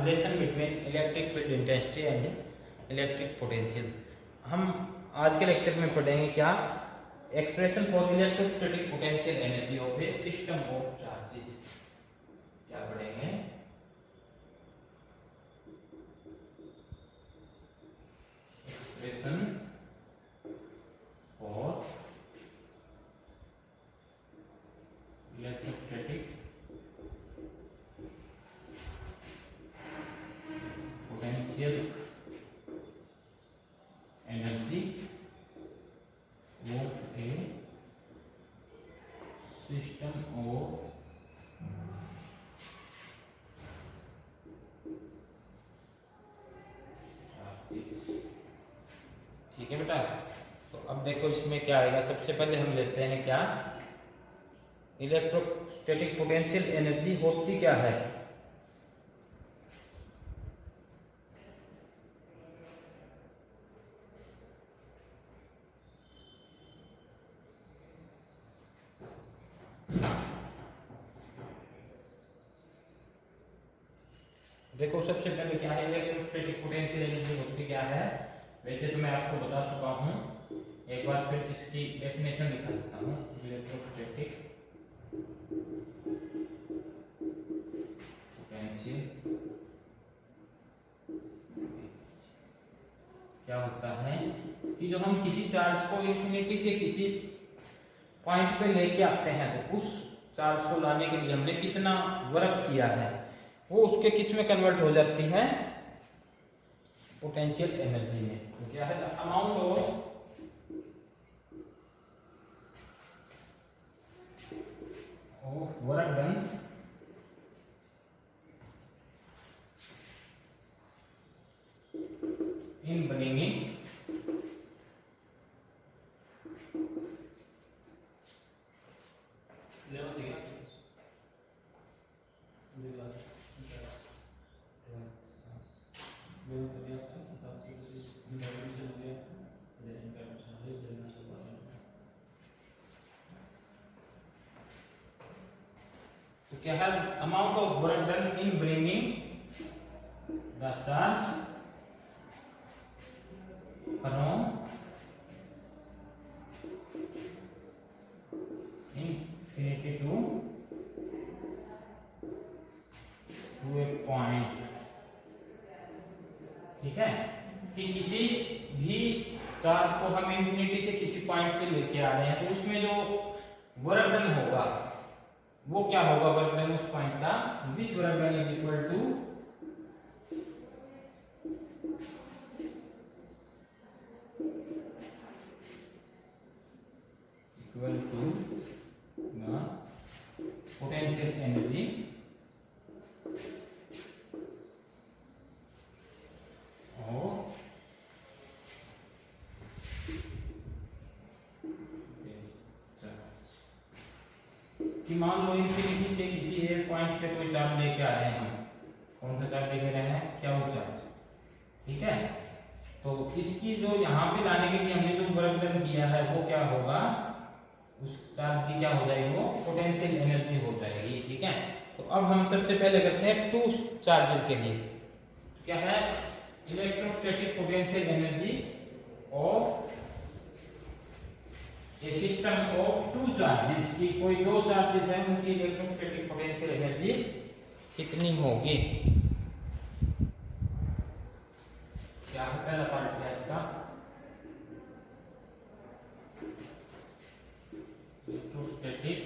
Relation between electric field intensity and electric potential. हम आज के लेक्चर में पढ़ेंगे क्या, expression for electrostatic potential energy of A system of charges. क्या पढ़ेंगे, expression for electrostatic potential energy of A system of charges. ठीक है बेटा, तो अब देखो इसमें क्या आएगा। सबसे पहले हम लेते हैं क्या, इलेक्ट्रोस्टैटिक पोटेंशियल एनर्जी होती क्या है। देखो सबसे पहले क्या है, इलेक्ट्रोस्टैटिक पोटेंशियल एनर्जी होती क्या है। वैसे तो मैं आपको बता चुका हूं, एक बार फिर इसकी डेफिनेशन लिखा देता हूं। इलेक्ट्रोस्टैटिक पोटेंशियल क्या होता है कि जो हम किसी चार्ज को इंफिनिटी से किसी पॉइंट पे लेके आते हैं, तो उस चार्ज को लाने के लिए हमने कितना वर्क किया है, वो उसके किस में कन्वर्ट हो जाती है, पोटेंशियल एनर्जी में। तो क्या है, amount of work done in bringing तो क्या है, amount of work done in bringing the charge from infinity to a point. ठीक है, कि किसी भी चार्ज को हम इंफिनिटी से किसी पॉइंट पे लेके आ रहे हैं, तो उसमें जो वर्क डन होगा वो क्या होगा, वर्क डन उस पॉइंट का, this work done is equal to the potential energy और कि मान लो इंफिनिटी से किसी एक पॉइंट पे कोई चार्ज लेके आ रहे हैं हम, कौन सा चार्ज लेके रहे हैं, क्या वो चार्ज। ठीक है, तो इसकी जो यहाँ पे लाने के लिए हमने जो वर्क डन किया है वो क्या होगा, उस चार्ज की क्या हो जाएगी, वो पोटेंशियल एनर्जी हो जाएगी। ठीक है, तो अब हम सबसे पहले करते हैं टू चार्जेस के लिए। क्या है, electrostatic potential energy of A system of two charges, की कोई दो चार्जेस है, उनकी इलेक्ट्रोस्टैटिक पोटेंशियल एनर्जी कितनी होगी। क्या है पहला पार्ट क्या इसका, electrostatic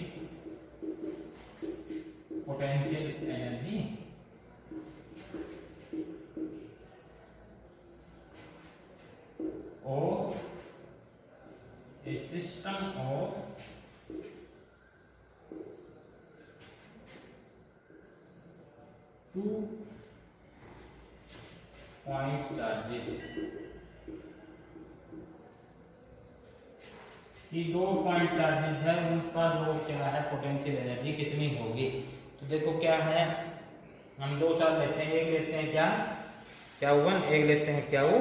potential energy of a system of two point charges, कि दो पॉइंट चार्जेस है, उनका जो क्या है पोटेंशियल एनर्जी कितनी होगी। तो देखो क्या है, हम दो चार्ज लेते हैं, एक लेते हैं क्या, क्या वन, एक लेते हैं क्या वो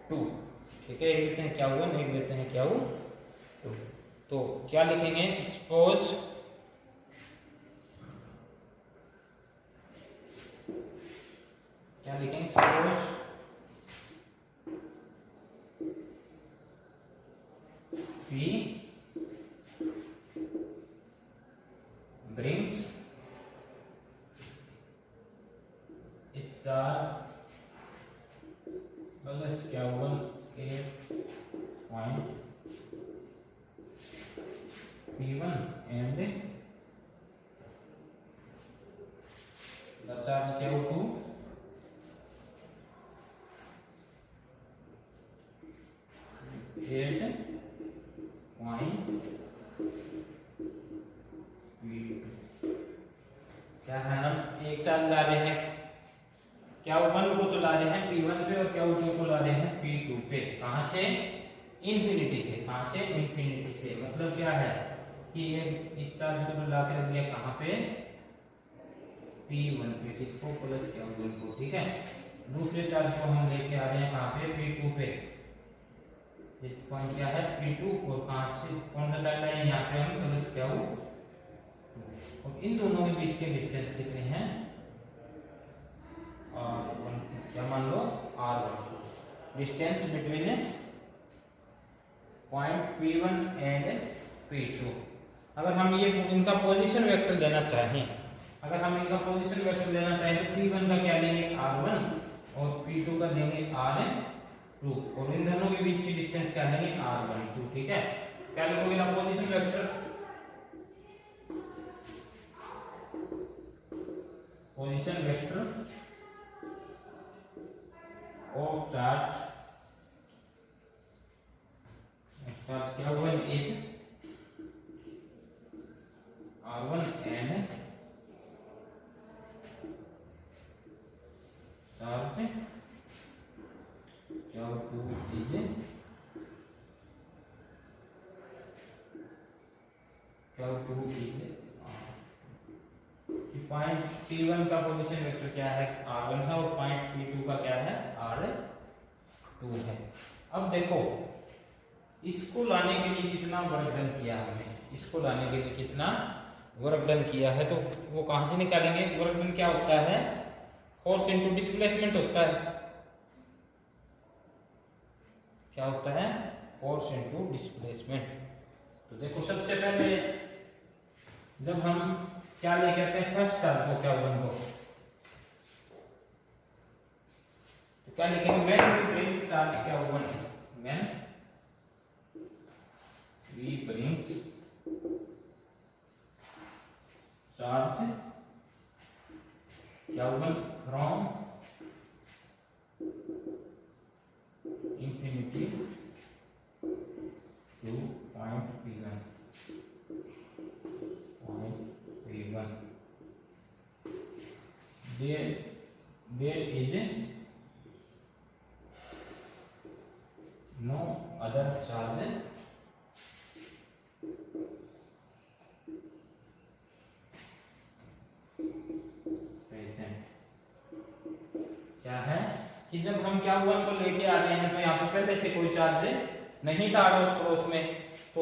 टू। ठीक है, एक लेते हैं क्या वन, एक लेते हैं क्या वो टू। तो क्या लिखेंगे, suppose P brings a charge plus Q1 a point P1 and the charge Q2 at point P2। क्या है, हम एक चार्ज ला रहे हैं Q1 को तो ला रहे हैं P1 पे और Q2 को ला रहे हैं P2 पे। कहां से? इन्फिनिटी से। कहां से? इन्फिनिटी से। मतलब क्या है कि ये इस चार्ज को तो ला के रख दिया कहां पे? P1 पे, इसको प्लस Q1 को। ठीक है, दूसरे चार्ज को हम लेके आ रहे हैं कहां पे? P2 पे। इस पॉइंट क्या है? P2। और कहां से कौन सा चार्ज है? यहाँ पे हम प्लस Q2। और इन दोनों के बीच के डिस्टेंस कितने हैं? R1। क्या मान लो? R1। Distance between point P1 and P2। अगर हम ये इनका पोजीशन वेक्टर लेना चाहें, तो P1 का क्या लेंगे? R1 और P2 का लेंगे R2 और इन दोनों के बीच की डिस्टेंस क्या लेंगे? R12। ठीक है, क्या लिखोगे ना position vector? Position vector of charge क्या हुआ? Is R1 and charge Q2 is point P1 का पोजीशन वेक्टर क्या है? R1 है और पॉइंट P2 का क्या है? R2 है। अब देखो, इसको लाने के लिए कितना वर्क डन किया हमने, इसको लाने के लिए कितना वर्क डन किया है, तो वो कहां से निकालेंगे? वर्क डन क्या होता है? फोर्स इनटू डिस्प्लेसमेंट होता है। क्या होता है? Force into displacement. तो देखो, सबसे पहले जब हम क्या लेके आते हैं फर्स्ट चार्ज को, Q1 को, तो क्या लिखेंगे? When we bring charge Q1, when we bring charge Q1 from infinity to point P1, there is no other charge present। क्या है कि जब हम Q1 को लेके आ रहे हैं तो यहाँ पे पहले से कोई चार्ज नहीं था अड़ोस पड़ोस में, तो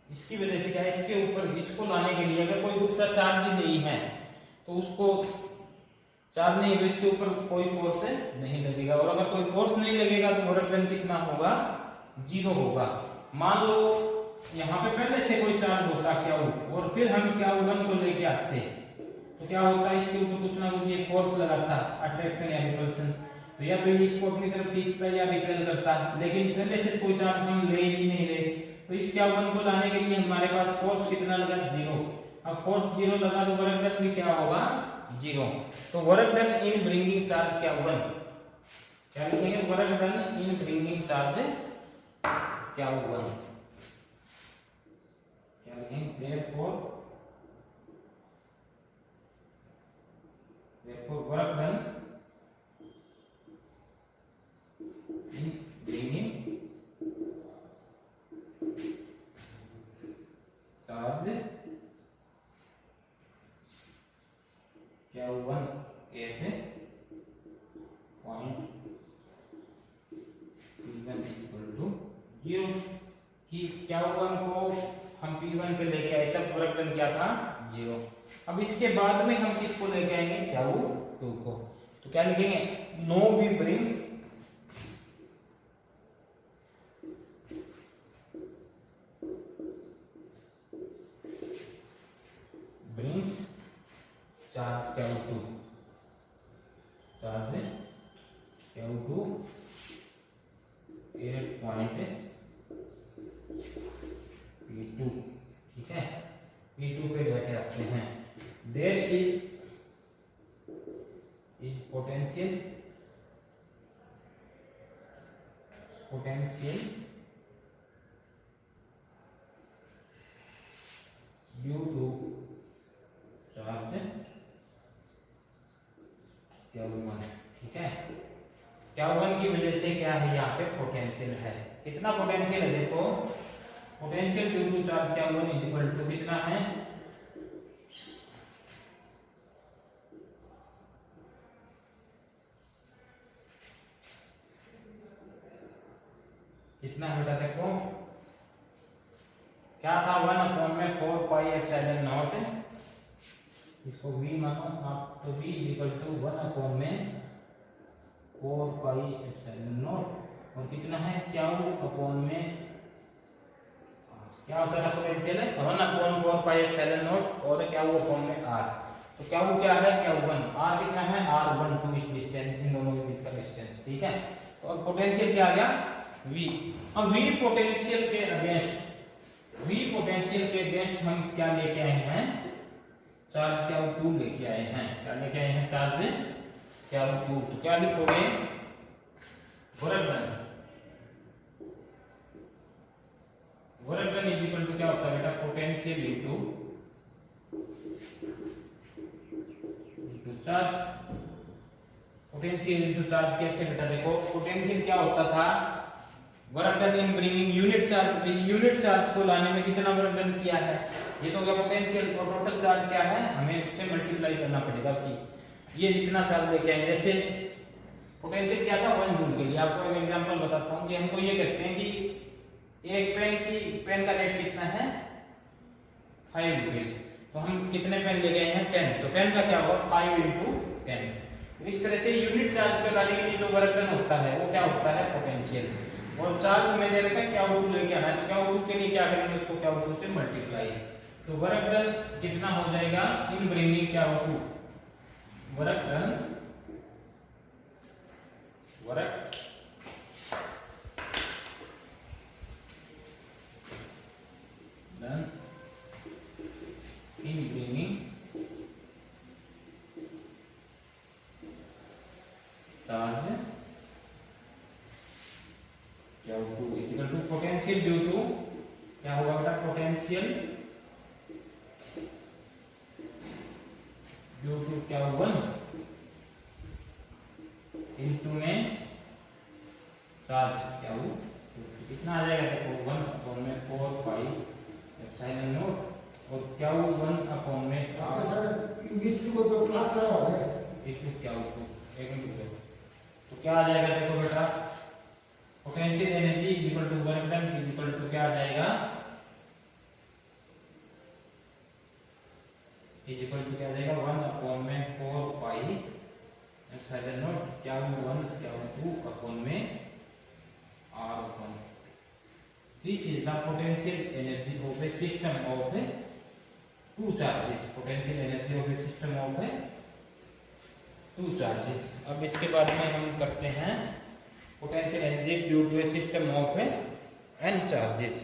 इसकी वजह से क्या है, इसके ऊपर इसको लाने के लिए अगर कोई दूसरा चार्ज नहीं है तो उसको चार्ज नहीं, तो इसके ऊपर कोई फोर्स नहीं लगेगा। और अगर कोई फोर्स नहीं लगेगा तो वर्क डन कितना होगा? 0 होगा। मान लो यहाँ पे पहले से कोई चार्ज होता Q और फिर हम Q1 को लेके आते, तो क्या होता है? इसके ऊपर कुछ ना कुछ ये फोर्स लगाता, अट्रैक्शन या रिपल्शन, तो या फिर इसको अपनी तरफ खींचता या रिपेल करता। लेकिन पहले से कोई चार्ज हम ले ही नहीं रहे, तो इस Q1 को लाने के लिए हमारे पास फोर्स कितना लगा? 0। अब फोर्स 0 लगा तो वर्क डन भी क्या होगा? 0। तो work done in bringing charge Q1, क्या लिखेंगे? Work done in bringing charge Q1, क्या लिखेंगे? therefore work done in bringing charge Q1 at point P1 equal to 0। कि Q1 को हम P1 पे लेके आए तब वर्क डन क्या था? 0। अब इसके बाद में हम किसको लेके आएंगे? Q2 को। तो क्या लिखेंगे? No we brings Q2, charge Q2 8 point P2, ठीक है, P2 पे जाके रखते हैं। There is potential due to charge Q1, ठीक है। Q1 की वजह से क्या है, यहाँ पे पोटेंशियल है। कितना पोटेंशियल है देखो, potential due to charge Q1 equal to कितना है, कितना बेटा देखो, क्या था 1/4πε0, इसको v मानो आप, तो v इक्वल टू 1/4πε0 और कितना है क्या में क्या होता है पोटेंशियल है 1/4πε0 और क्या में r, तो क्या है Q1, r कितना है r12 इस डिस्टेंस, इन दोनों के बीच का डिस्टेंस, ठीक है। तो अब पोटेंशियल क्या आ गया v। अब v पोटेंशियल के अगेंस्ट हम क्या लेके आए हैं, चार्ज Q2 लेके आए हैं। क्या लेके आए हैं, चार्ज Q2। तो क्या लिखोगे, work done is equal to क्या होता है बेटा, potential into charge. Potential into charge कैसे बेटा देखो, पोटेंशियल क्या होता था, work done in bringing unit charge को लाने में कितना वर्क डन किया है, ये तो क्या पोटेंशियल, और टोटल चार्ज क्या है, हमें उससे मल्टीप्लाई करना पड़ेगा कि ये जितना चार्ज लेके आए। जैसे पोटेंशियल क्या था 1 जूल के लिए, आपको एक एग्जांपल बताता हूँ कि हमको ये कहते हैं कि एक पेन का रेट कितना है 5 रुपीज, तो हम कितने पेन ले गए हैं 10, तो 10 का क्या होगा 5 × 10। इस तरह से यूनिट चार्ज को लाने के लिए जो वर्क डन होता है वो क्या होता है पोटेंशियल, और चार्ज में दे रखा है Q2 लेके आना है, तो Q2 के लिए क्या करेंगे, उसको Q2 से मल्टीप्लाई, तो वर्क डन कितना हो जाएगा in bringing Q2, work done in bringing charge Q2 equal to potential due to क्या होगा बेटा, potential due to Q1 into में चार्ज Q2, कितना आ जाएगा देखो 1/4πε0 और Q1 में सर इंग्लिश की कोई क्लास है Q2, तो क्या आ जाएगा देखो बेटा, potential energy equal to work done equal to क्या आ जाएगा, इक्वल टू क्या आ जाएगा 1/4πε0 Q1 Q2 में R1। This is the potential energy of a system of two charges, potential energy of a system of two charges। अब इसके बाद में हम करते हैं potential energy due to a system of n charges.